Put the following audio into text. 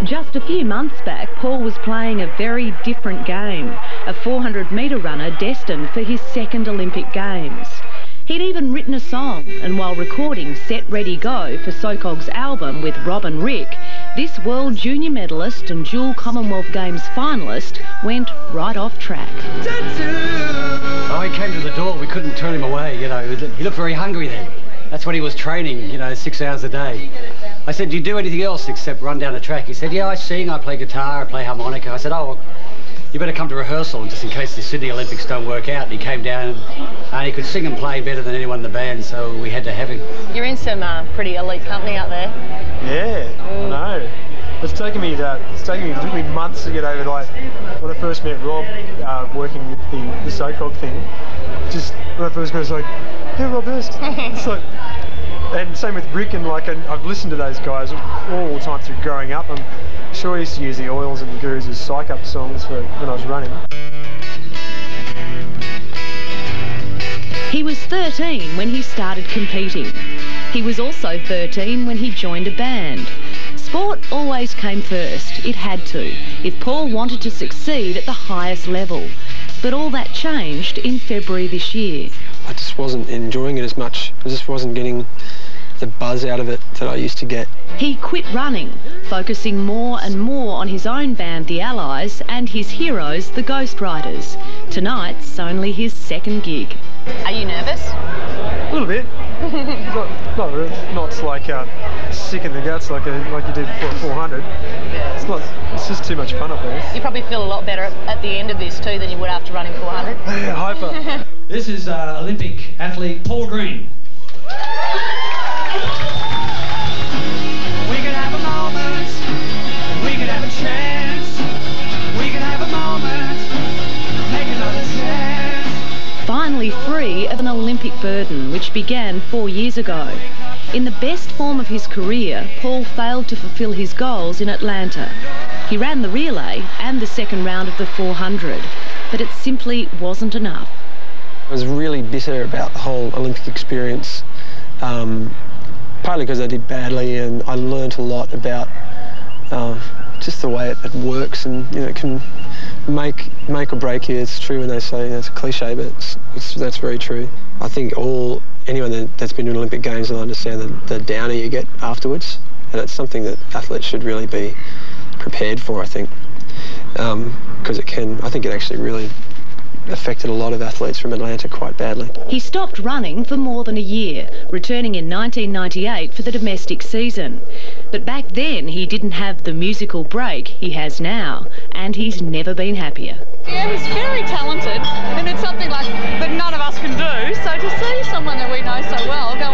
Just a few months back, Paul was playing a very different game, a 400-metre runner destined for his second Olympic Games. He'd even written a song, and while recording Set Ready Go for SOCOG's album with Rob and Rick, this world junior medalist and dual Commonwealth Games finalist went right off track. Oh, he came to the door, we couldn't turn him away, you know. He looked very hungry then. That's when he was training, you know, 6 hours a day. I said, do you do anything else except run down the track? He said, yeah, I sing, I play guitar, I play harmonica. I said, oh, well, you better come to rehearsal just in case the Sydney Olympics don't work out. And he came down and he could sing and play better than anyone in the band, so we had to have him. You're in some pretty elite company out there. Yeah, I know. It took me literally months to get over, like, when I first met Rob, working with the SOCOG thing, just when I first met, I was like, yeah, Rob Hurst. It's like, and same with Rick, and like, I've listened to those guys all the time through growing up. I'm sure I used to use the Oils and the Gurus as psych-up songs for when I was running. He was 13 when he started competing. He was also 13 when he joined a band. Sport always came first. It had to, if Paul wanted to succeed at the highest level. But all that changed in February this year. I just wasn't enjoying it as much. I just wasn't getting the buzz out of it that I used to get. He quit running, focusing more and more on his own band, The Allies, and his heroes, the Ghost Riders. Tonight's only his second gig. Are you nervous? A little bit. not like sick in the guts like you did for 400. It's just too much fun up there. You probably feel a lot better at the end of this too than you would after running 400. Yeah, hyper. This is Olympic athlete Paul Greene. We could have a moment, we could have a chance, we could have a moment, make another chance. Finally free of an Olympic burden, which began 4 years ago. In the best form of his career, Paul failed to fulfil his goals in Atlanta. He ran the relay and the second round of the 400, but it simply wasn't enough. I was really bitter about the whole Olympic experience, partly because I did badly, and I learnt a lot about just the way it works, and you know, it can make or break you. It's true when they say, it's a cliche, but that's very true. I think anyone that's been to an Olympic Games will understand the downer you get afterwards, and it's something that athletes should really be prepared for, I think, because I think it actually really affected a lot of athletes from Atlanta quite badly. He stopped running for more than a year, returning in 1998 for the domestic season. But back then he didn't have the musical break he has now, and he's never been happier. Yeah, he's very talented, and it's something like that none of us can do, so to see someone that we know so well go